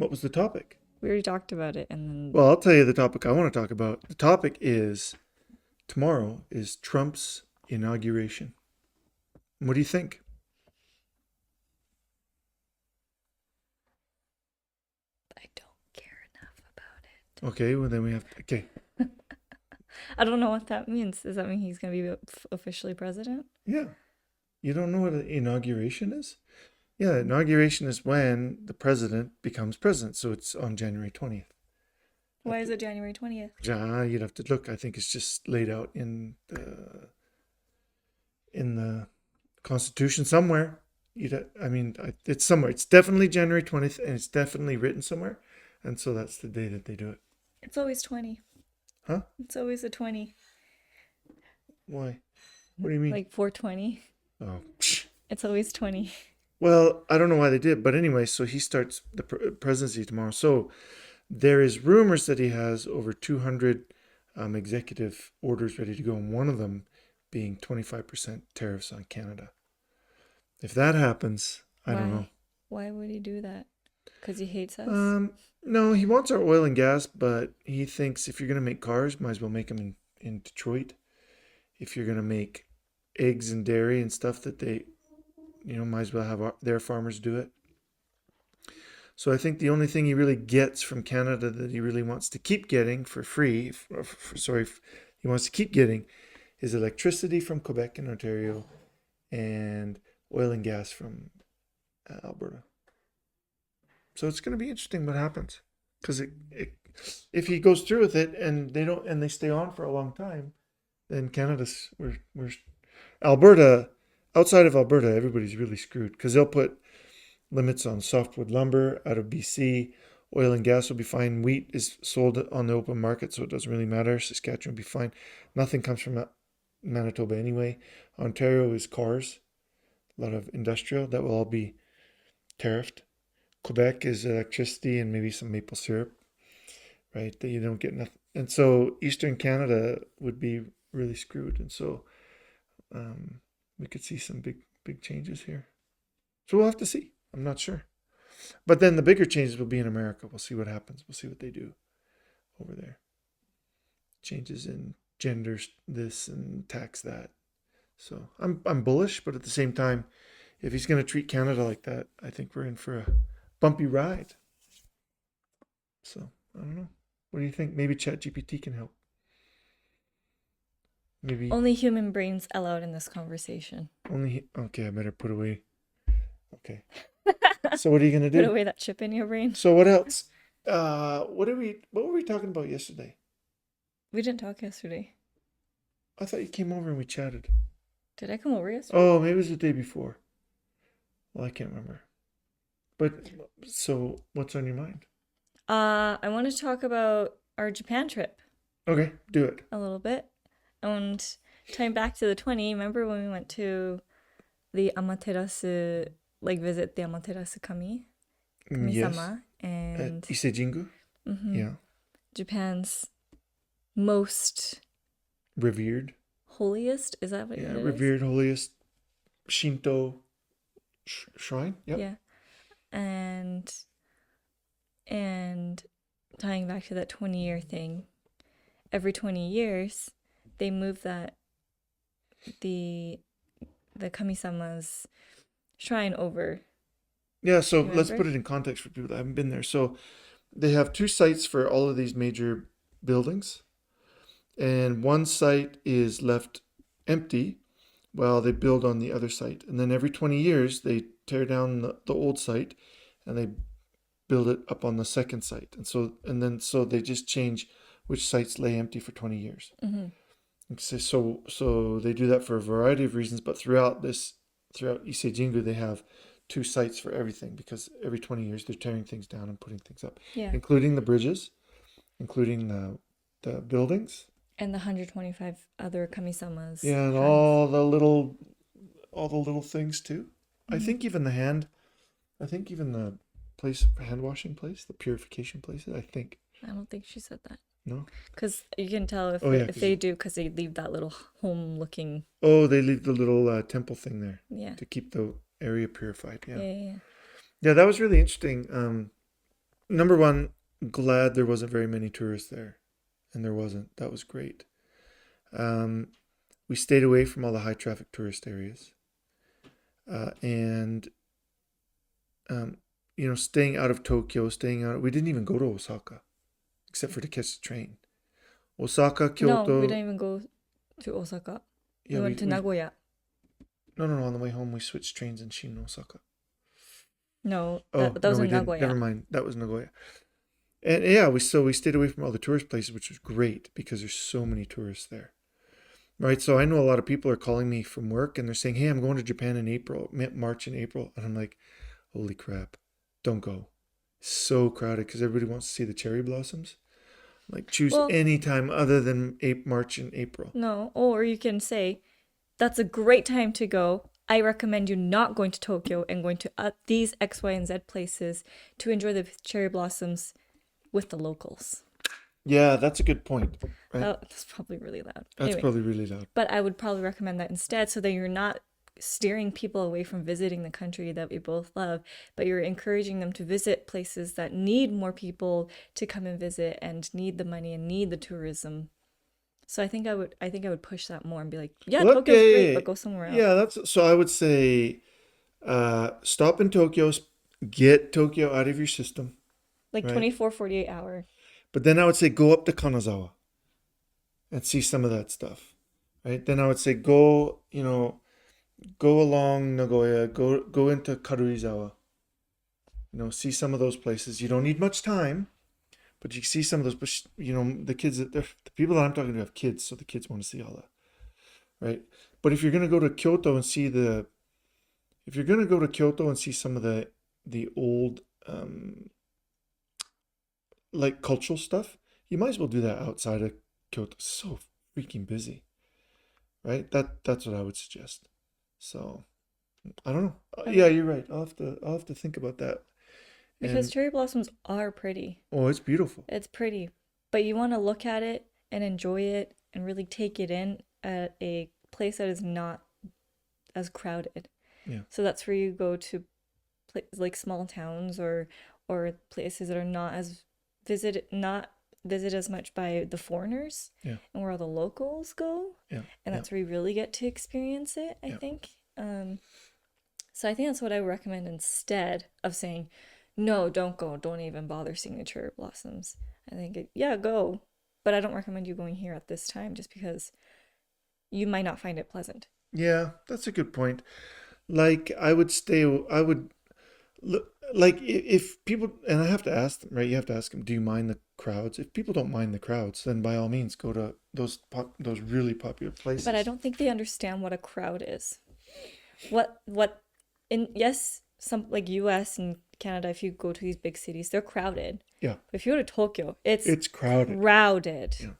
What was the topic? We already talked about it, and then Well, I'll tell you the topic I want to talk about. The topic is tomorrow is Trump's inauguration. What do you think? I don't care enough about Okay, well then we have okay. it. I don't know what that means. Does that mean he's gonna be officially president? Yeah. You don't know what an inauguration is? Yeah, inauguration is when the president becomes president. So it's on January 20th. Why is it January 20th? Yeah, you'd have to look. I think it's just laid out in the Constitution somewhere. It's somewhere. It's definitely January 20th, and it's definitely written somewhere. And so that's the day that they do it. It's always 20. Huh? It's always a 20. Why? What do you mean? Like 420. Oh, psh. It's always 20. Well, I don't know why they did, but anyway, so he starts the presidency tomorrow. So there is rumors that he has over 200 executive orders ready to go, and one of them being 25% tariffs on Canada. If that happens, I don't know. Why would he do that? Because he hates us? No, he wants our oil and gas, but he thinks if you're going to make cars, might as well make them in Detroit. If you're going to make eggs and dairy and stuff that they, might as well have their farmers do it. So I think the only thing he really gets from Canada that he really wants to keep getting for free, he wants to keep getting is electricity from Quebec and Ontario and oil and gas from Alberta. So it's going to be interesting what happens, because if he goes through with it and they stay on for a long time, then we're Alberta. Outside of Alberta, everybody's really screwed, because they'll put limits on softwood lumber out of BC. Oil and gas will be fine. Wheat is sold on the open market, so it doesn't really matter. Saskatchewan will be fine. Nothing comes from Manitoba anyway. Ontario is cars, a lot of industrial. That will all be tariffed. Quebec is electricity and maybe some maple syrup, right? That you don't get nothing. And so Eastern Canada would be really screwed. And so we could see some big changes here. So we'll have to see. I'm not sure. But then the bigger changes will be in America. We'll see what happens. We'll see what they do over there. Changes in genders, this, and tax that. So I'm bullish, but at the same time, if he's going to treat Canada like that, I think we're in for a bumpy ride. So I don't know. What do you think? Maybe ChatGPT can help. Maybe Only human brains allowed in this conversation. Okay, I better put away. Okay. So what are you gonna do? Put away that chip in your brain. So what else? What were we talking about yesterday? We didn't talk yesterday. I thought you came over and we chatted. Did I come over yesterday? Oh, maybe it was the day before. Well, I can't remember. But so what's on your mind? I want to talk about our Japan trip Okay, do it. a little bit. And tying back to the 20, remember when we went to the Amaterasu, like visit the Amaterasu Yes. Kami-sama, and At Ise-Jingu? mhm, Yeah. Japan's most Revered. holiest, is that what Yeah, it is? revered holiest Shinto shrine. Yep. Yeah. And and tying back to that 20-year thing, every 20 years they move the Kami-sama's shrine over. Yeah, so You let's remember? put it in context for people that haven't been there. So they have two sites for all of these major buildings, and one site is left empty while they build on the other site. And then every 20 years, they tear down the old site and they build it up on the second site. So they just change which sites lay empty for 20 years. Mm-hmm. So they do that for a variety of reasons, but throughout Ise-Jingu, they have two sites for everything, because every 20 years they're tearing things down and putting things up, Yeah. including the bridges, including the buildings. And the 125 other Kami-sama's Yeah, and shrines. all the little things too. I Mm-hmm. think even the hand washing place, the purification places, I think. I don't think she said that. No? Because you can tell Oh yeah, if they do, because they leave that little home-looking. they leave the little temple thing there Yeah. to keep the area purified. Yeah, Yeah. yeah, yeah. Yeah, that was really interesting. number one, glad there wasn't very many tourists there, and there wasn't. That was great. Um, we stayed away from all the high traffic tourist areas, and um, staying out of Tokyo, staying out. We didn't even go to Osaka except for to catch the train. Osaka, No, we didn't Kyoto. even go to Osaka. Yeah, We went to Nagoya. no. On the way home, we switched trains in Shin, Osaka. No, Oh that no, was we in didn't. Never Nagoya. mind. That was Nagoya. And yeah, we stayed away from all the tourist places, which was great because there's so many tourists there. Right. So I know a lot of people are calling me from work and they're saying, "Hey, I'm going to Japan in April, March and April," and I'm like, "Holy crap, don't go! So crowded because everybody wants to see the cherry blossoms. Like choose Well, any time other than March and April." no, or you can say that's a great time to go. I recommend you not going to Tokyo and going to these X, Y, and Z places to enjoy the cherry blossoms with the locals. Yeah, that's a good point. Right. That's probably really loud. That's Anyway, probably really loud. but I would probably recommend that instead so that you're not steering people away from visiting the country that we both love, but you're encouraging them to visit places that need more people to come and visit and need the money and need the tourism. So I think I would push that more and be like, yeah, Well, Tokyo's great, okay. but go somewhere else. Yeah, that's so. I would say, stop in Tokyo, get Tokyo out of your system, Like right? 24, 48 hour. But then I would say go up to Kanazawa and see some of that stuff, right? Then I would say go along Nagoya, go into Karuizawa, see some of those places. You don't need much time, but you see some of those. But the kids the people that I'm talking to have kids, so the kids want to see all that, right? But if you're gonna go to Kyoto and see the if you're gonna go to Kyoto and see some of the old like cultural stuff, you might as well do that outside of Kyoto. It's so freaking busy, right? That's what I would suggest. So I don't know. Yeah, Okay. you're right. I'll have to think about that. Because And cherry blossoms are pretty. oh, it's beautiful. It's pretty. But you want to look at it and enjoy it and really take it in at a place that is not as crowded. Yeah, So that's where you go to like small towns or places that are not visited as much by the foreigners yeah, and where all the locals go. yeah, And yeah, that's where you really get to experience it, I yeah. think. So I think that's what I would recommend instead of saying, no, don't go. Don't even bother seeing the cherry blossoms. I think, yeah, go. But I don't recommend you going here at this time just because you might not find it pleasant. Yeah, that's a good point. Like I would stay. I would look like if people and I have to ask them, right? You have to ask them, do you mind the crowds? If people don't mind the crowds, then by all means go to those really popular But I places. don't think they understand what a crowd is. What in yes, some like US and Canada, if you go to these big cities, they're crowded. Yeah, But if you go to Tokyo, it's it's crowded. crowded. Yeah.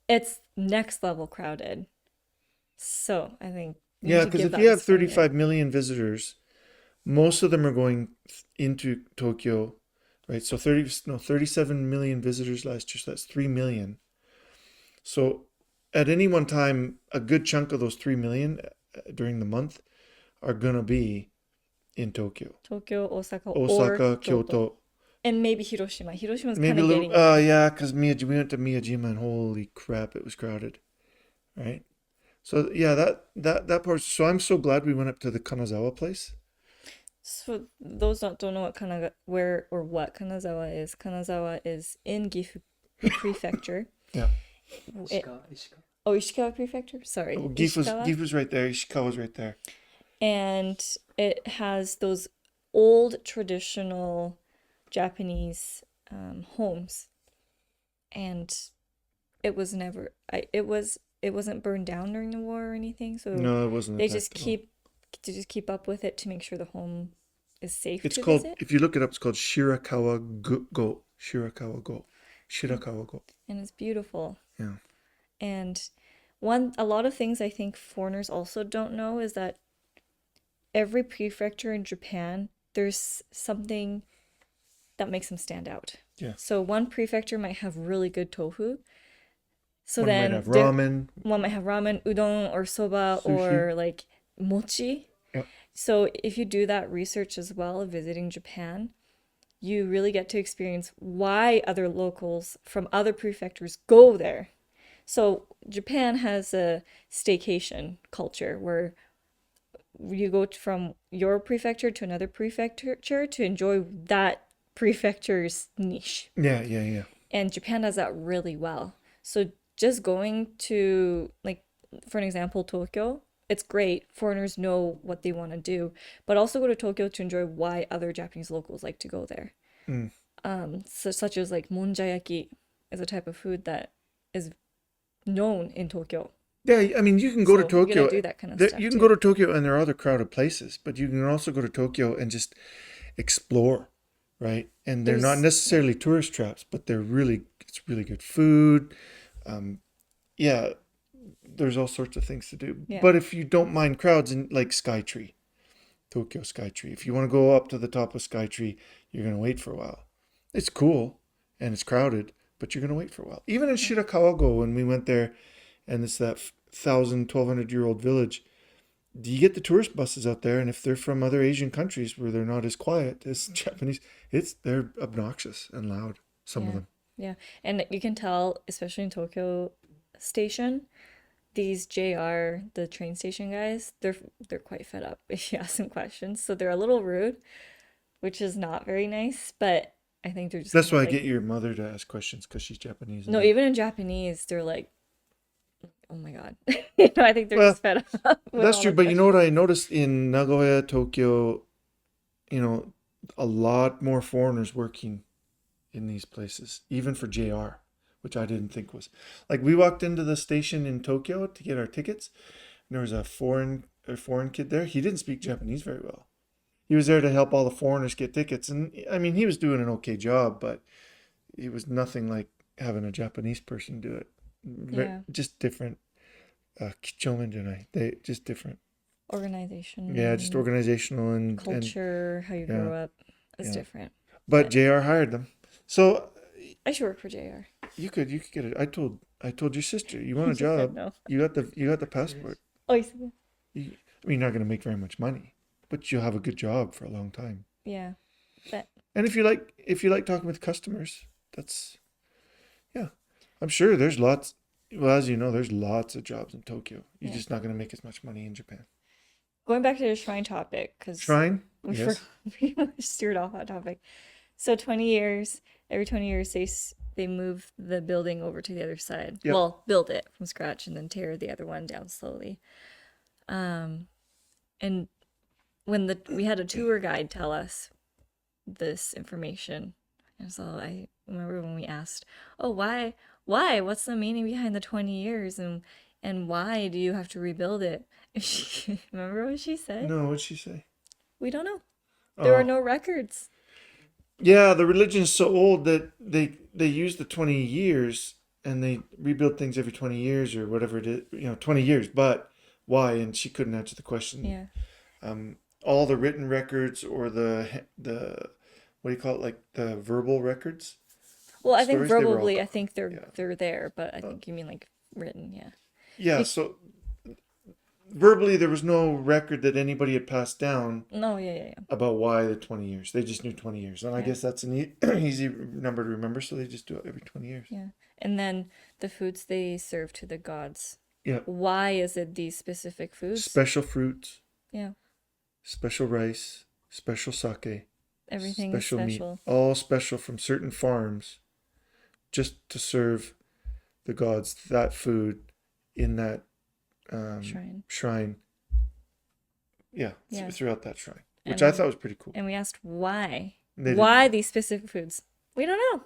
It's next level crowded. So I think you need Yeah, to because give if that you have disclaimer. 35 million visitors, most of them are going into Tokyo, right? So 37 million visitors last year, so that's 3 million. So at any one time, a good chunk of those 3 million during the month are going to be in Tokyo. Tokyo, Osaka, or Osaka, Kyoto. Kyoto, And maybe Hiroshima. Hiroshima's kind maybe a of little, getting there. yeah, because we went to Miyajima and holy crap, it was crowded, right? So yeah, that part. So I'm so glad we went up to the Kanazawa place. So those that don't know where or what Kanazawa is in Gifu Prefecture. Yeah. It, oh, Ishikawa Prefecture? Sorry, Oh, Ishikawa. Gifu's right there. Ishikawa's right there. And it has those old traditional Japanese homes, and it was never it wasn't burned down during the war or anything, so No, it wasn't they just attacked at all. keep up with it to make sure the home is safe It's to called, visit. if you look it up, it's called Shirakawa Go. Shirakawa Go. and, Shirakawa Go. and it's beautiful. Yeah. And a lot of things I think foreigners also don't know is that every prefecture in Japan, there's something that makes them stand out. Yeah. So one prefecture might have really good tofu. So One might then have ramen, one might have ramen, udon, or soba, sushi. or like mochi. Yeah. So if you do that research as well, visiting Japan, you really get to experience why other locals from other prefectures go there. So Japan has a staycation culture where you go from your prefecture to another prefecture to enjoy that prefecture's niche. Yeah, yeah, yeah. And Japan does that really well. So just going to, like, for an example, Tokyo, it's great. Foreigners know what they want to do, but also go to Tokyo to enjoy why other Japanese locals like to go there. Mm. So, such as like monjayaki is a type of food that is known in Tokyo. Yeah, I mean, you can go to So you gotta Tokyo. do that kind of There, stuff you can go too. to Tokyo, and there are other crowded places, but you can also go to Tokyo and just explore, right? And they're not Yeah, necessarily tourist traps, but it's really good food. Um, yeah, there's all sorts of things to do. yeah, But if you don't mind crowds, and like Skytree, Tokyo Skytree, if you want to go up to the top of Skytree, you're gonna wait for a while. It's cool and it's crowded, but you're gonna wait for a while. Even in yeah, Shirakawa-go, when we went there, and it's that 1,000, 1,200-year-old village, do you get the tourist buses out there? And if they're from other Asian countries where they're not as quiet as Japanese, they're obnoxious and loud. Some of yeah, them. yeah. And you can tell, especially in Tokyo Station, these JR, the train station guys, they're quite fed up if you ask them questions. So they're a little rude, which is not very nice, but I think they're just That's kind why of I like, get your mother to ask questions because she's Japanese and no, they. even in Japanese, they're like, oh my God. I think they're Well, just fed up with that's all true. the But you know what questions. I noticed in Nagoya, Tokyo, you know, a lot more foreigners working in these places, even for JR, which I didn't think was. Like we walked into the station in Tokyo to get our tickets, and there was a foreign kid there. He didn't speak Japanese very well. He was there to help all the foreigners get tickets, and I mean he was doing an okay job, but it was nothing like having a Japanese person do it. Yeah. Just different. Kichomen and they just different. Yeah, just Organization, organizational and culture, how you yeah, grow up is yeah. different. But But JR hired them, so I should work for JR. you could get it. I told your sister you want a She said job. no. You got the passport. Oh, you said I mean, you're not gonna make very much money, but you'll have a good job for a long time. yeah. But And if you like talking with customers, that's yeah. I'm sure there's lots. Well, as you know, there's lots of jobs in Tokyo. You're yeah. just not gonna make as much money in Japan. Going back to the shrine topic, because Shrine, we forgot, yes. we steered off that topic. So 20 years, every 20 years, they move the building over to the other side. Yep. Well, build it from scratch and then tear the other one down slowly. Um, and when we had a tour guide tell us this information, and so I remember when we asked, "Oh, why? What's the meaning behind the 20 years, and why do you have to rebuild it?" Remember what she said? No, what'd she say? We don't know. There are Oh, no records. yeah. The religion is so old that they use the 20 years and they rebuild things every 20 years or whatever it is. 20 years. But why? And she couldn't answer the question. Yeah. All the written records or the what do you call it? Like the verbal records, Well, I think stories. They were all verbally, I gone. think they're Yeah. they're there, but I Uh, think you mean like written, yeah. yeah. Be So verbally, there was no record that anybody had passed down no, yeah, yeah, about why the 20 years. They just knew 20 years. And I yeah, guess that's an easy number to remember, so they just do it every 20 years. yeah. And then the foods they serve to the gods. Yeah. Why is it these specific foods? Special fruits, Yeah, special rice, special sake, everything is special meat, special. all special from certain farms just to serve the gods that food in that Shrine. shrine. Yeah, Yeah. throughout that shrine, which I And thought was pretty cool. and we asked why. They didn't Why know. these specific foods? We don't know.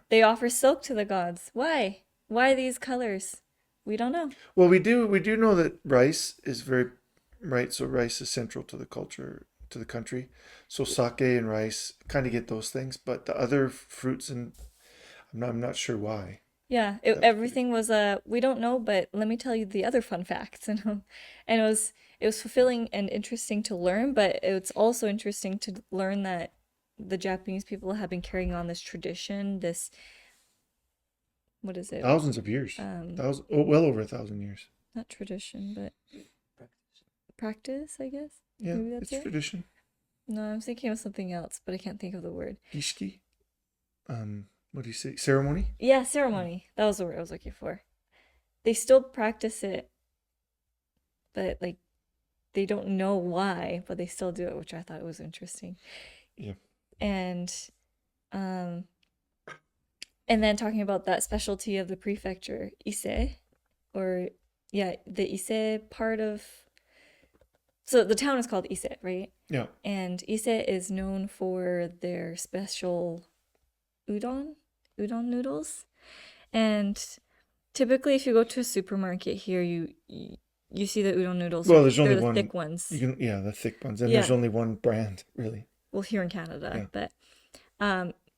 They offer silk to the gods. Why? Why these colors? We don't know. Well, we do know that rice is very right. So rice is central to the culture, to the country. So sake and rice kind of get those things, but the other fruits and I'm not sure why. Yeah, That was pretty everything was we don't know, but let me tell you the other fun facts, and it was fulfilling and interesting to learn, but it's also interesting to learn that the Japanese people have been carrying on this tradition, this what is it? thousands of years. Um, Well over 1,000 years. Not tradition, but practice, I guess. Yeah, Maybe that's it's it. tradition. No, I'm thinking of something else, but I can't think of the word. Gishki. What do you say? Ceremony? Yeah, Mm. ceremony. That was the word I was looking for. They still practice it, but like they don't know why, but they still do it, which I thought was interesting. Yeah. And um and then talking about that specialty of the prefecture, Ise, or yeah, the Ise part of, so the town is called Ise, right? Yeah. And Ise is known for their special udon, udon noodles. And typically, if you go to a supermarket here, you see the udon noodles. Well, there's They're only the one. thick ones. Yeah, the thick ones, and there's Yeah, only one brand really. well, here in Canada, Yeah. but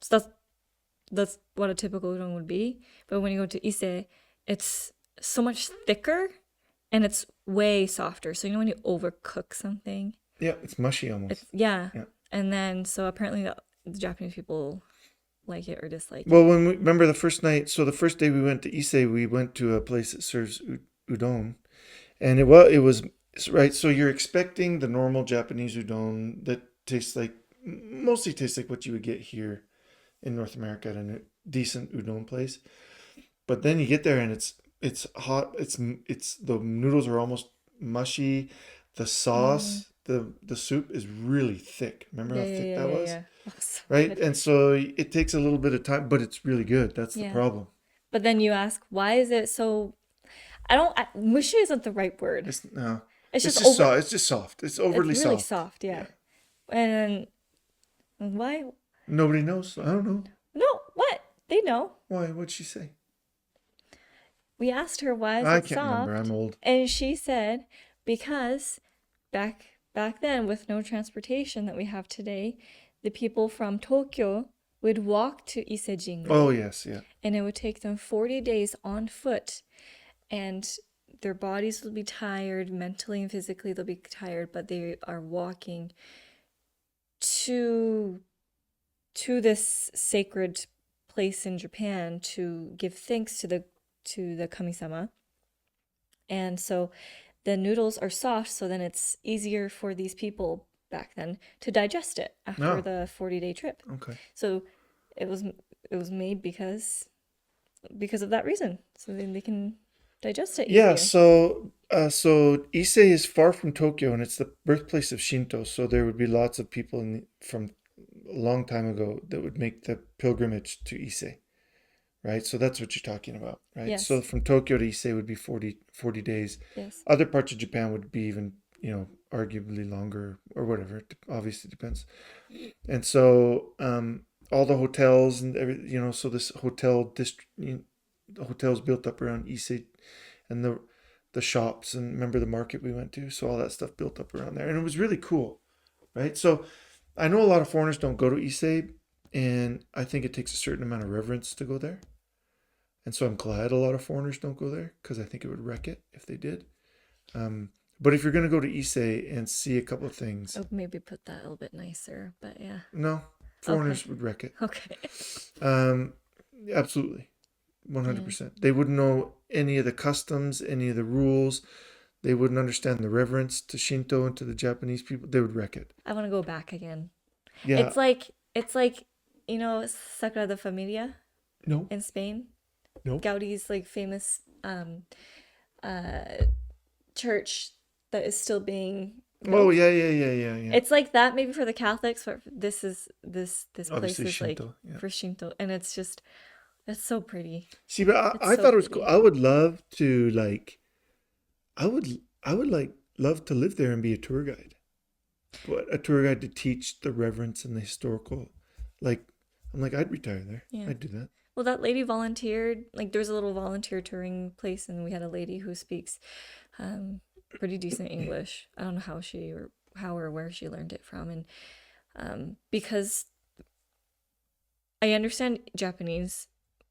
so that's what a typical udon would be. But when you go to Ise, it's so much thicker and it's way softer. So you know when you overcook something, Yeah, it's mushy it's almost. yeah. Yeah. And then so apparently the Japanese people like it or dislike Well, it. when we remember the first night, so the first day we went to Ise, we went to a place that serves udon, and it was right. So you're expecting the normal Japanese udon that tastes like mostly tastes like what you would get here in North America at a decent udon place. But then you get there and it's hot. It's the noodles are almost mushy. The Mm, sauce, the soup is really thick. Remember yeah, how yeah, thick yeah, that yeah, was? yeah. Oh, so Right? good. And so it takes a little bit of time, but it's really good. That's the Yeah. problem. But then you ask, why is it so? Mushy isn't the right word. It's no. It's It's just just over. soft. It's just soft. It's It's overly really soft. soft, yeah. Yeah. And why? Nobody knows. I don't know. No, what? They know. Why? What'd she say? We asked her why is I it can't remember. I'm soft, old. and she said because back then with no transportation that we have today, the people from Tokyo would walk to Oh Ise-Jingu, yes, yeah. and it would take them 40 days on foot, and their bodies will be tired mentally and physically, they'll be tired, but they are walking to this sacred place in Japan to give thanks to the kami-sama. And so the noodles are soft, so then it's easier for these people back then to digest it after No. the 40-day trip. Okay. So it was made because of that reason. So then they can digest it Yeah, easier. so Ise is far from Tokyo and it's the birthplace of Shinto, so there would be lots of people from a long time ago that would make the pilgrimage to Ise, right? So that's what you're talking about, right? So Yes. from Tokyo to Ise would be 40 days. Yes. Other parts of Japan would be even, arguably longer or whatever. It obviously depends. And so all the hotels and so this hotel district, the hotels built up around Ise and the shops and remember the market we went to, so all that stuff built up around there and it was really cool, right? So I know a lot of foreigners don't go to Ise, and I think it takes a certain amount of reverence to go there, and so I'm glad a lot of foreigners don't go there because I think it would wreck it if they did. um, but if you're going to go to Ise and see a couple of things, Oh, maybe put that a little bit nicer, but yeah. no, Okay. foreigners would wreck it. Okay. um, Absolutely, Yeah. 100%. They wouldn't know any of the customs, any of the rules. They wouldn't understand the reverence to Shinto and to the Japanese people. They would wreck it. I want to go back again. Yeah. It's like Sagrada Familia No. in Spain. No. Gaudi's like famous uh church that is still being Oh built. yeah, yeah, yeah, yeah, yeah. It's like that maybe for the Catholics, but this place Obviously is like Shinto. Yeah. for Shinto, and it's so pretty. See, but It's I so thought it was cool. pretty. I would love to like. I would like love to live there and be a tour guide, but a tour guide to teach the reverence and the historical. Like, I'm like I'd retire there. Yeah. I'd do that. Well, that lady volunteered. Like, there's a little volunteer touring place, and we had a lady who speaks um, pretty decent English. I don't know how or where she learned it from, and because I understand Japanese,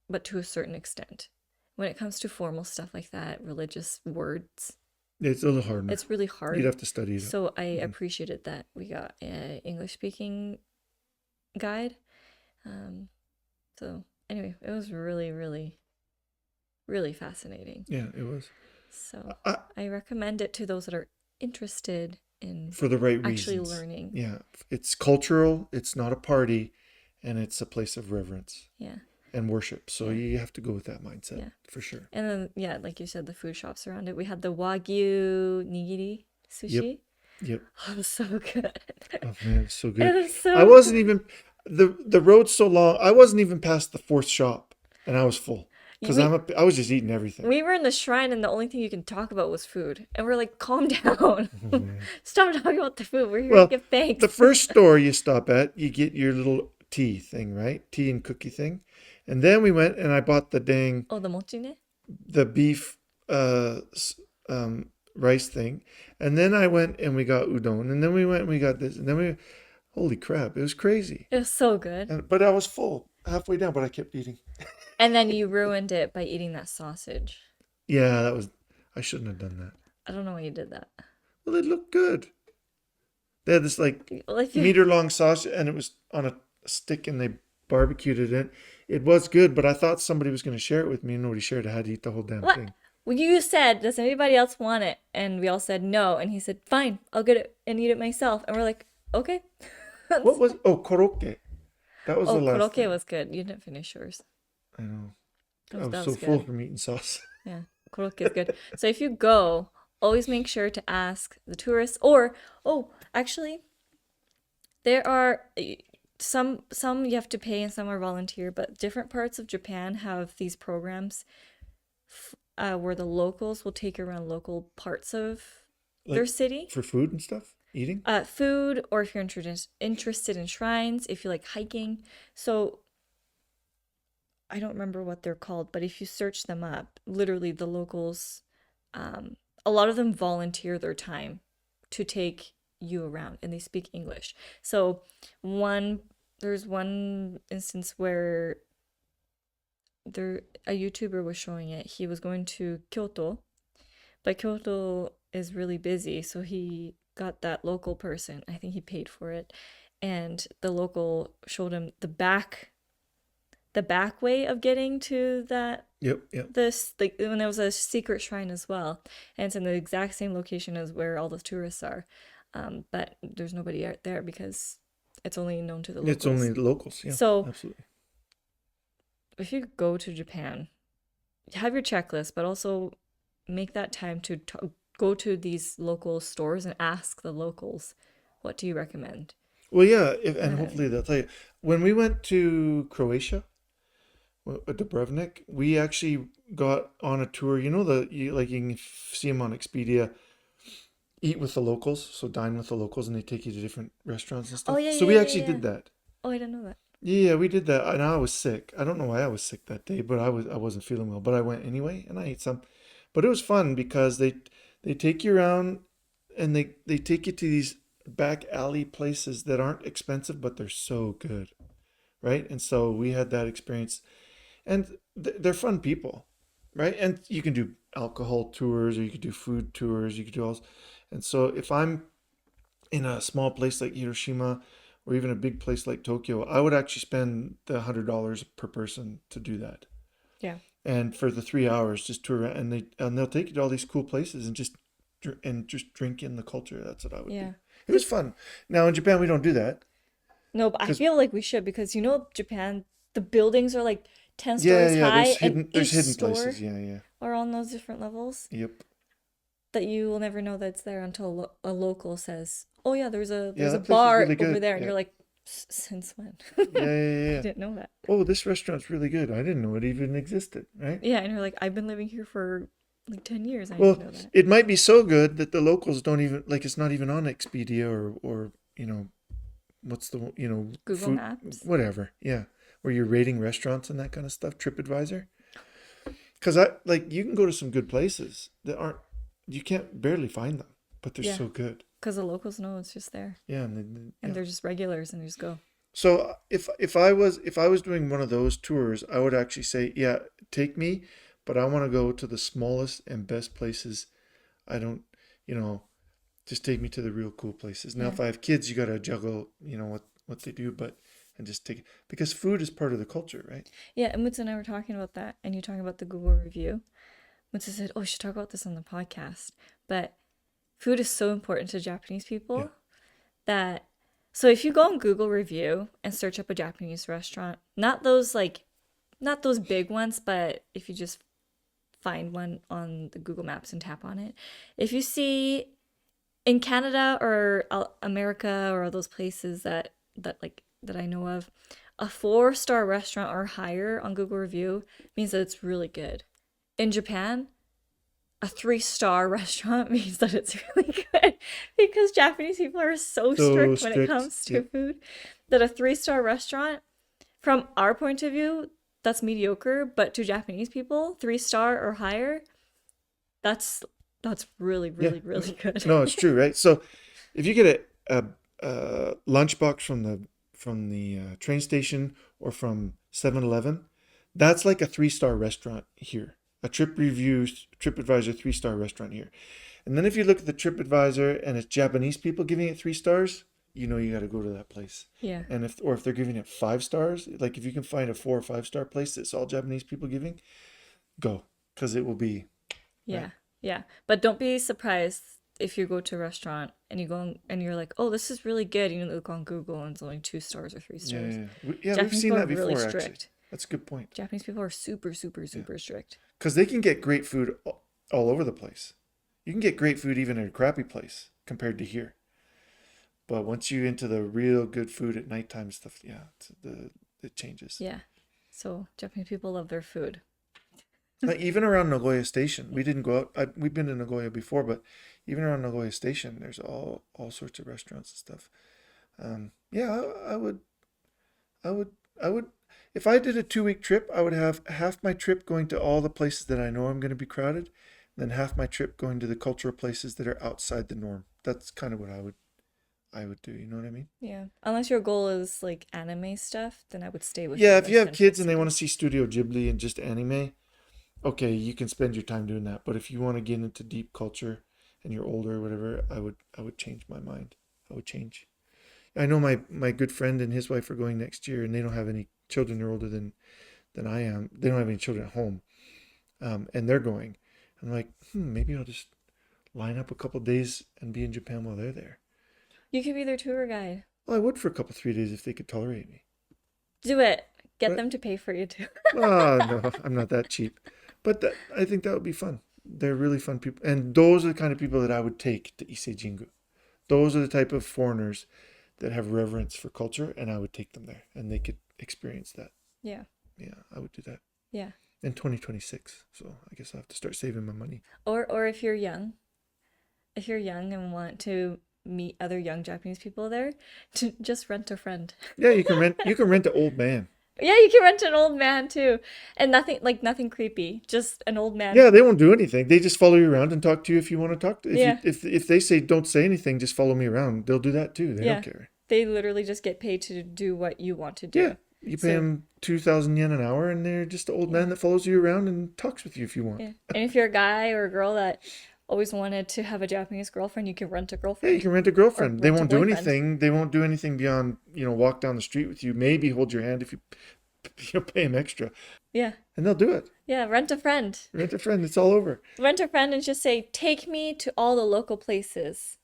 but to a certain extent. When it comes to formal stuff like that, religious words, It's a little harder. it's really You'd hard. have to study it. So I Mhm. appreciated that we got an English speaking guide. Um, so anyway, it was really, really, really fascinating. Yeah, it was. So I, I recommend it to those that are interested in For the right actually reasons. learning. Yeah. It's cultural, it's not a party, and it's a place of reverence Yeah. and worship. So Yeah. you have to go with that mindset Yeah. for sure. And then, yeah, like you said, the food shops around it. We had the Wagyu nigiri Yep. sushi. Yep. Oh, it was so good. Oh man, it's so It good. was I so wasn't good. even the road's so long. I wasn't even past the fourth shop, and I was full because We I was just eating everything. we were in the shrine and the only thing you can talk about was food. And we're like, calm down. Oh man. Stop talking about the food. We're here to Well, give the thanks. first store you stop at, you get your little tea thing, right? Tea and cookie thing, and then we went and I bought the dang Oh, the mochi ne? the beef rice thing, and then I went and we got udon, and then we went and we got this, and then we holy crap, it was crazy. It was so good. And but I was full halfway down, but I kept eating. And then you ruined it by eating that sausage. Yeah, that was I shouldn't have done that. I don't know why you did that. Well, it looked good. They had this like Well, if you, meter long sausage, and it was on a stick, and they barbecued it in. It was good, but I thought somebody was going to share it with me, and nobody shared. I had to eat the whole damn what? thing. Well, you said, does anybody else want it? And we all said no. And he said, fine, I'll get it and eat it myself. And we're like, okay. What was? Oh, korokke. That was the Oh, last korokke thing. was good. You didn't finish yours. I know. That I was, was that so was full good. from eating sauce. Yeah, korokke is good. So if you go, always make sure to ask the tourists. Or, oh, actually, there are some you have to pay and some are volunteer, but different parts of Japan have these programs where the locals will take you around local parts of their Like city. for food and stuff, eating. Food, or if you're interested in shrines, if you like hiking. So I don't remember what they're called, but if you search them up, literally the locals, a lot of them volunteer their time to take you around and they speak English. So there's one instance where a YouTuber was showing it. He was going to Kyoto, but Kyoto is really busy, so he got that local person. I think he paid for it, and the local showed him the back way of getting to that Yep, yep. this like when there was a secret shrine as well, and it's in the exact same location as where all the tourists are, but there's nobody out there because it's only known to the It's only locals. the locals. Yeah, So absolutely. if you go to Japan, have your checklist, but also make that time to go to these local stores and ask the locals, what do you recommend? Well, yeah, and And hopefully they'll tell you. When we went to Croatia, Dubrovnik, we actually got on a tour. You know like you can see them on Expedia. Eat with the locals, so dine with the locals, and they take you to different restaurants and oh stuff. yeah, So yeah, we yeah, actually yeah. did that. Oh, I didn't know that. Yeah, we did that, and I was sick. I don't know why I was sick that day, but I wasn't feeling well. But I went anyway, and I ate some. But it was fun because they take you around, and they take you to these back alley places that aren't expensive, but they're so good, right? And so we had that experience, and they're fun people, right? And you can do alcohol tours, or you could do food tours, you could do all. And so if I'm in a small place like Hiroshima, or even a big place like Tokyo, I would actually spend the $100 per person to do that. Yeah. And for the 3 hours, just tour around, and they'll take you to all these cool places and just drink in the culture. That's what I would do. Yeah. It was fun. Now in Japan, we don't do that No, but I because feel like we should because Japan, the buildings are like 10 yeah, stories yeah, high and there's each hidden store places. Yeah, yeah, are on those different levels yep, that you will never know that's there until a local says, "Oh yeah, yeah. there's a That place is bar really over good. there." And Yeah, you're like, "Since when?" yeah, yeah, I yeah. didn't know that. Oh, this restaurant's really good. I didn't know it even existed. Right? Yeah, and you're like, "I've been living here for like 10 years. I didn't Well, know that." it might be so good that the locals don't even like it's not even on Expedia or what's the Google food Maps. whatever, yeah, where you're rating restaurants and that kind of stuff, TripAdvisor. Because I like you can go to some good places that aren't you can't barely find them, but they're Yeah, so good. because the locals know it's just there. Yeah, and And yeah. they're just regulars and you just go. So if I was doing one of those tours, I would actually say, yeah, take me, but I want to go to the smallest and best places. I don't, you know, just take me to the real cool places. Now, Yeah. if I have kids, you got to juggle, what they do, but and just take because food is part of the culture, right? Yeah, and Mutsu and I were talking about that, and you talking about the Google review. Mutsu said, "Oh, we should talk about this on the podcast." But Food is so important to Japanese Yeah. people that so if you go on Google review and search up a Japanese restaurant, not those big ones, but if you just find one on the Google Maps and tap on it, if you see in Canada or America or those places that I know of, a 4-star restaurant or higher on Google review means that it's really good. In Japan, a 3-star restaurant means that it's really good because Japanese people are so So strict when it strict. comes to Yep. food that a 3-star restaurant, from our point of view, that's mediocre, but to Japanese people, 3-star or higher, that's that's really, Yeah. really, really good. No, it's true, right? So if you get a lunchbox from the train station or from 7-Eleven, that's like a 3-star restaurant here. A TripAdvisor 3-star restaurant here. And then if you look at the TripAdvisor and it's Japanese people giving it 3 stars, you know you got to go to that place. Yeah. And if they're giving it 5 stars, like if you can find a 4 or 5 star place that's all Japanese people giving, go because it will be right. Yeah. Yeah. But don't be surprised if you go to a restaurant and and you're like, "Oh, this is really good." You look on Google and it's only 2 stars or three Yeah, stars. yeah, yeah. We've Japanese seen people are that really before, actually. strict. That's a good point. Japanese people are super, super, Yeah, super strict. because they can get great food all over the place. You can get great food even at a crappy place compared to here. But once you into the real good food at nighttime stuff, yeah, it changes. Yeah. So Japanese people love their food. Like even around Nagoya Station, we didn't go out. We've been to Nagoya before, but even around Nagoya Station, there's all sorts of restaurants and stuff. Yeah, I would, I would, if I did a 2 week trip, I would have half my trip going to all the places that I know I'm going to be crowded, then half my trip going to the cultural places that are outside the norm. That's kind of what I would do. You know what I mean? Yeah. Unless your goal is like anime stuff, then I would stay Yeah, within if the you have central kids and they want city. to see Studio Ghibli and just anime, okay, you can spend your time doing that. But if you want to get into deep culture and you're older or whatever, I would change my mind. I would change. I know my good friend and his wife are going next year, and they don't have any children. They're older than I am. They don't have any children at home, and they're going. I'm like, maybe I'll just line up a couple days and be in Japan while they're there. You could be their tour guide. Well, I would for a couple 3 days if they could tolerate me. Do it. Get But them to pay for you too. no, I'm not that cheap. But I think that would be fun. They're really fun people, and those are the kind of people that I would take to Ise-Jingu. Those are the type of foreigners that have reverence for culture, and I would take them there, and they could experience that. Yeah. Yeah, I would do that Yeah. in 2026. So I guess I have to start saving my money. Or if you're young and want to meet other young Japanese people there, to just rent a friend. Yeah, you can rent an old man. Yeah, you can rent an old man too. And nothing creepy. Just an old man. Yeah, they won't do anything. They just follow you around and talk to you if you want to talk to. If you Yeah. if they say don't say anything, just follow me around. They'll do that too. They don't Yeah. care. They literally just get paid to do what you want to Yeah, do. you pay So, them 2,000 yen an hour, and they're just an old yeah. man that follows you around and talks with you if you want. Yeah. And if you're a guy or a girl that always wanted to have a Japanese girlfriend, you can rent a Yeah, you girlfriend can rent a or girlfriend. They rent a won't do boyfriend. anything. They won't do anything beyond walk down the street with you. Maybe hold your hand if you pay them extra, Yeah. and they'll do it. Yeah, rent a friend. Rent a friend. It's all over. Rent a friend and just say, "Take me to all the local places."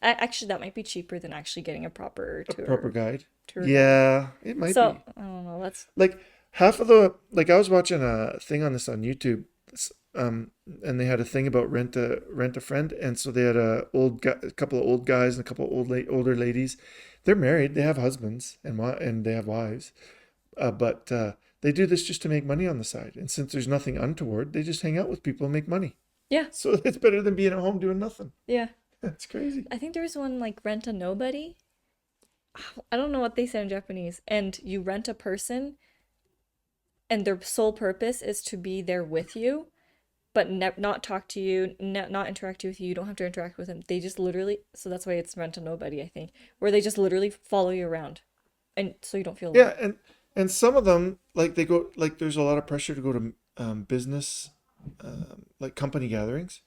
Actually, that might be cheaper than actually getting a proper A proper guide. tour guide. Yeah, it might So, be. I don't know. That's Like half of the like I was watching a thing on this on YouTube, and they had a thing about rent a friend, and so they had a couple of old guys and a couple of older ladies. They're married, they have husbands and they have wives, but they do this just to make money on the side. And since there's nothing untoward, they just hang out with people and make money. yeah, So it's better than being at home doing nothing. yeah. That's crazy. I think there was one like rent a nobody. I don't know what they said in Japanese. And you rent a person, and their sole purpose is to be there with you, but not talk to you, not interact with you. You don't have to interact with them. They just literally, so that's why it's rent a nobody, I think, where they just literally follow you around, and so you don't feel alone. Yeah, and some of them like they go like there's a lot of pressure to go to business like company gatherings.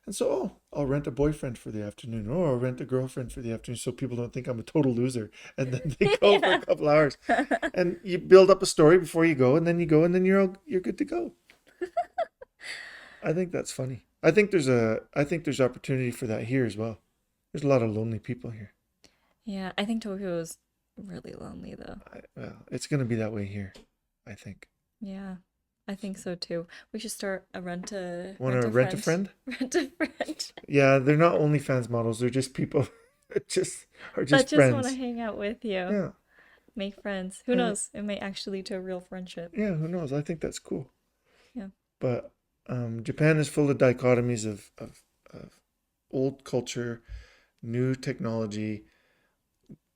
And so, I'll rent a boyfriend for the afternoon, or I'll rent a girlfriend for the afternoon, so people don't think I'm a total loser. And then they go for a Yeah. couple hours, and you build up a story before you go, and then you go, and then you're good to go. I think that's funny. I think there's opportunity for that here as well. There's a lot of lonely people here. Yeah, I think Tokyo is really lonely though. Well, it's gonna be that way here, I think. Yeah, I think so too. We should start a Want rent to a rent a friend, friend? rent a friend Yeah, they're not OnlyFans models. They're just people that just are that just just want to friends. hang out with you, Yeah, make friends. Who and knows? It may actually lead to a real friendship. yeah, who knows? I think that's cool. Yeah. But Japan is full of dichotomies of old culture, new technology,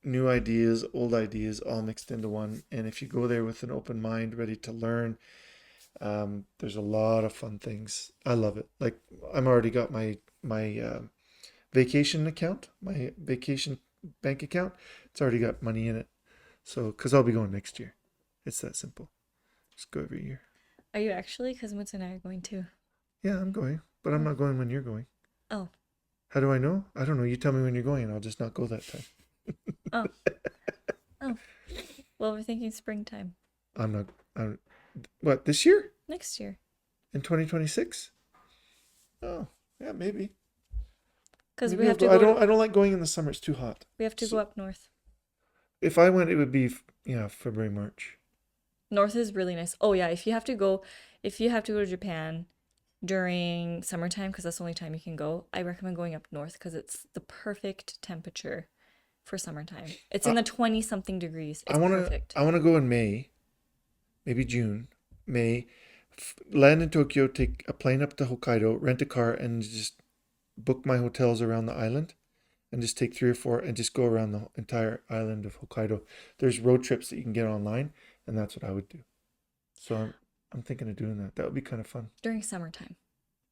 new ideas, old ideas, all mixed into one. And if you go there with an open mind, ready to learn, there's a lot of fun things. I love it. Like I'm already got my vacation account, my vacation bank account. It's already got money in it. So, because I'll be going next year. It's that simple. Just go every year. Are you actually? Because Moots and I are going too. Yeah, I'm going, but I'm Oh, not going when you're going. oh, How do I know? I don't know. You tell me when you're going, and I'll just not go that time. oh, oh. Well, we're thinking springtime I'm not. I'm, what, this year? next year. In 2026? Oh, yeah, maybe. Because we Maybe I'll have to go. I go don't. to I don't like going in the summer. It's too hot. we have to So go up north. if I went, it would be February, March. North is really nice. Oh yeah, if you have to go to Japan during summertime, because that's the only time you can go, I recommend going up north because it's the perfect temperature for summertime. It's in I the 20 something degrees. I It's wanna perfect. I wanna go in May, maybe June, May. Land in Tokyo, take a plane up to Hokkaido, rent a car, and just book my hotels around the island, and just take three or four and just go around the entire island of Hokkaido. There's road trips that you can get online, and that's what I would do. So I'm thinking of doing that. That would be kind of fun. During summertime.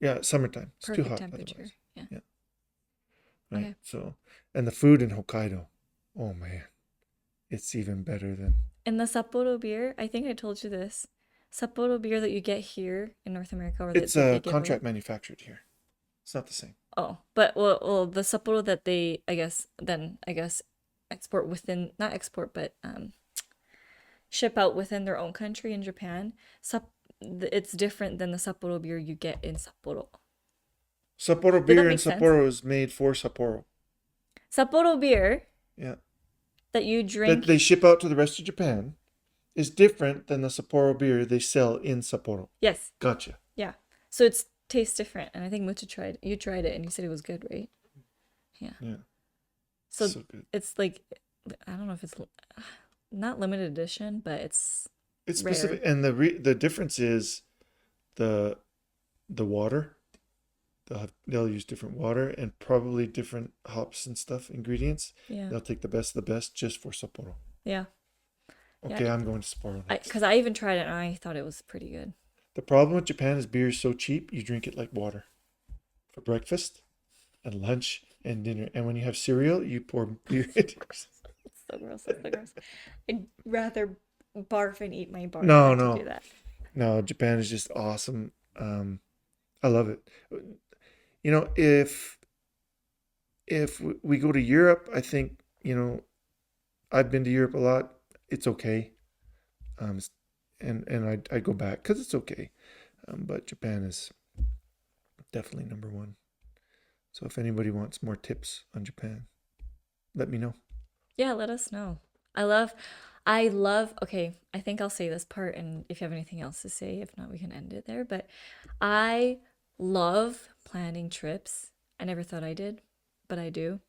Yeah, summertime. It's too Perfect hot temperature. otherwise. Yeah. Yeah, right. Okay. So, and the food in Hokkaido. Oh man, it's even better than. And the Sapporo beer, I think I told you this. Sapporo beer that you get here in North America or It's that they give away. contract manufactured here. It's not the same. Oh, but well, the Sapporo that they, I guess export within, not export, but ship out within their own country in Japan, it's different than the Sapporo beer you get in Sapporo. Sapporo Did that beer in make sense? Sapporo is made for Sapporo. Sapporo beer Yeah, that you that they drink, ship out to the rest of Japan is different than the Sapporo beer they sell in Sapporo. yes, Gotcha. yeah. So it's tastes different, and I think you tried it, and you said it was good, right? Yeah. Yeah, So so good. it's like, I don't know if it's not limited edition, but it's It's rare. specific, and the difference is the the water. They'll use different water and probably different hops and stuff ingredients. Yeah, They'll take the best of the best just for Sapporo. yeah, yeah. Okay, I'm going to Sapporo Because next. I even tried it, and I thought it was pretty good. The problem with Japan is beer is so cheap, you drink it like water for breakfast and lunch and dinner. And when you have cereal, you pour beer into yours. It's so gross. It's so gross. I'd rather barf and eat my barf No, than to do no, that. no. Japan is just awesome. I love it. You know, if we go to Europe, I think I've been to Europe a lot. It's okay. Um, and I go back because it's okay. But Japan is definitely number one. So if anybody wants more tips on Japan, let me know. Yeah, let us know. Okay, I think I'll say this part, and if you have anything else to say, if not, we can end it there. But I love planning trips. I never thought I did, but I do.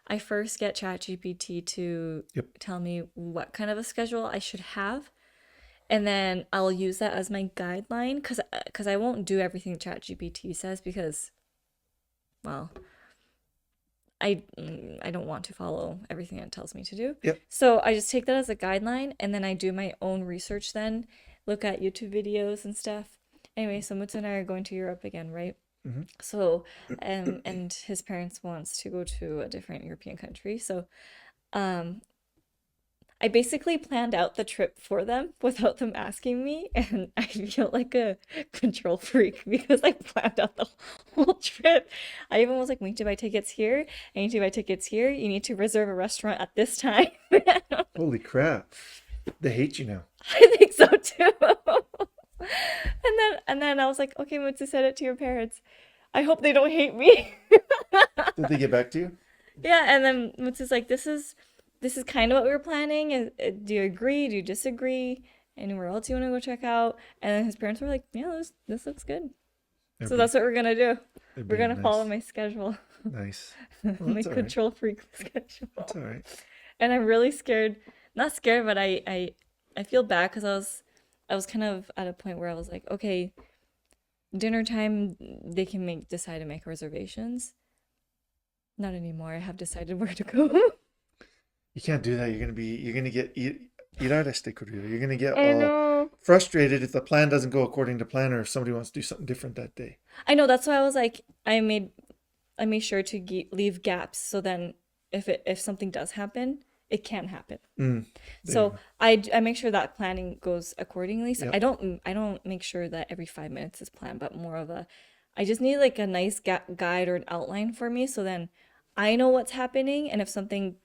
I first get ChatGPT to Yep. tell me what kind of a schedule I should have, and then I'll use that as my guideline because I won't do everything ChatGPT says because, well, I don't want to follow everything it tells me to do. Yep. So I just take that as a guideline and then I do my own research then, look at YouTube videos and stuff. Anyway, so Mutsu and I are going to Europe again, right? Hmm. So and his parents wants to go to a different European country. So um I basically planned out the trip for them without them asking me, and I feel like a control freak because I planned out the whole trip. I even was like, we need to buy tickets here. I need to buy tickets here. You need to reserve a restaurant at this time. I Holy crap! They hate you now. think so too. And then I was like, okay, Mutsu, send it to your parents. I hope they don't hate me. Did they get back to you? Yeah, and then Mutsu's like, this is kind of what we were planning. Do you agree? Do you disagree? Anywhere else you want to go check out? And then his parents were like, yeah, this looks good. They're So being, that's what we're gonna do. they're We're being gonna follow nice. my schedule, Nice. Well, my that's all right. control freak schedule. That's all right. And I'm really scared. Not scared, but I feel bad because I was kind of at a point where I was like, okay, dinner time they can decide to make reservations. Not anymore. I have decided where to go. You can't do that. You're gonna get irareshite. You're gonna get I all know. frustrated if the plan doesn't go according to plan or if somebody wants to do something different that day. I know. That's why I was like, I made sure to leave gaps so then if something does happen, it can happen. Mm, there you So go. I make sure that planning goes accordingly. So Yep. I don't make sure that every 5 minutes is planned, but more of a I just need like a nice guide or an outline for me so then I know what's happening and if something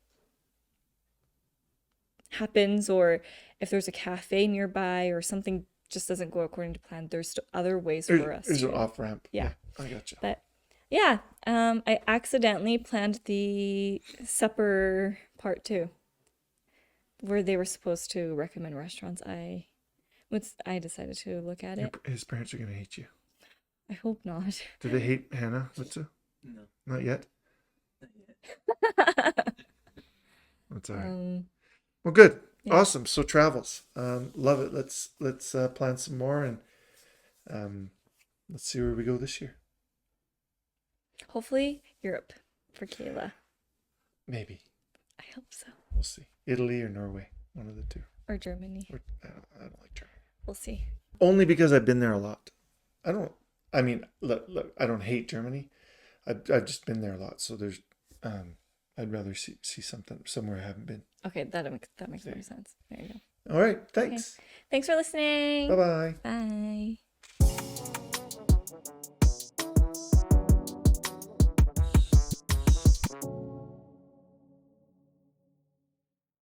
happens or if there's a cafe nearby or something just doesn't go according to plan, there's other ways for us There's an to off ramp. yeah. Yeah, I got you. But yeah, I accidentally planned the supper part too, where they were supposed to recommend restaurants. I decided to look at it. His parents are gonna hate you. I hope not. Do they hate Hannah? What's it? No, Not yet. not yet. That's all right. Um, Well, good, yeah. awesome. So travels, love it. Let's plan some more and um, let's see where we go this year. Hopefully Europe for Kayla. Maybe I hope so. we'll see. Italy or Norway, one of the two. Or Germany. Or, I don't like Germany. We'll see. Only because I've been there a lot. I don't. I mean, look. I don't hate Germany. I've just been there a lot. So there's. I'd rather see something somewhere I haven't been. Okay, that makes There more you sense. There you go. All right. Okay. Thanks. Thanks for listening. Bye bye. Bye.